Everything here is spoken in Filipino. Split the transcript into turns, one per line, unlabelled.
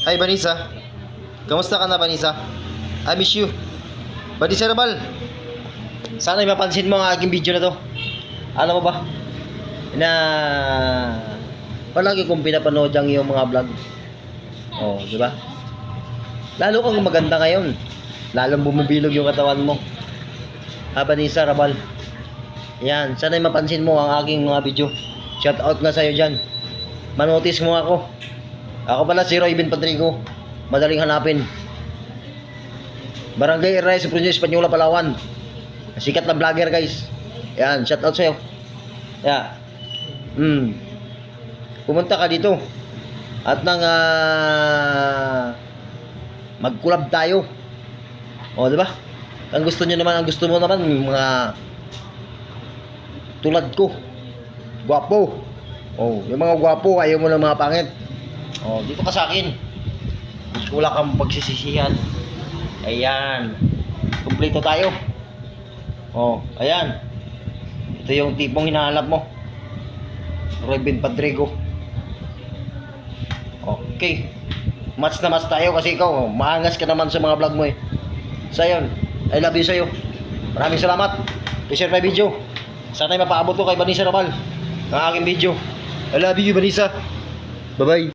Hi, Vanessa. Kamusta ka na, Vanessa? I miss you. Vanessa Rabal, sana mapansin mo ang aking video na to. Alam mo ba? Na palagi kong pinapanood ang iyong mga vlog. Oh, di ba? Lalo kang maganda ngayon. Lalong bumibilog yung katawan mo. Vanessa Rabal. Yan, sana mapansin mo ang aking mga video. Shout out nga sa'yo dyan. Manotis mo ako. Ako pala si Roy Ben Patrico. Madaling hanapin. Barangay Iraya, Provinsia Española, Palawan. Sikat na vlogger, guys. Yan, shout out sa'yo. Yeah. Pumunta ka dito. At nang mag-collab tayo. O, di ba? Ang gusto mo naman mga tulad ko. Gwapo. Oh, yung mga gwapo, ayaw mo ng mga pangit. Oh, dito ka sa akin. Wala kang pagsisisihan. Ayan. Kumpleto tayo. Oh, ayan. Ito yung tipong hinahanap mo. Roy Ben Patrico. Okay. Match na match tayo kasi ikaw, maangas ka naman sa mga vlog mo eh. So yun, I love you sa'yo. Maraming salamat. I-share my video. Sana ay mapaabot ko kay Vanessa Rabal ang aking video. I love you, Vanessa. Bye-bye.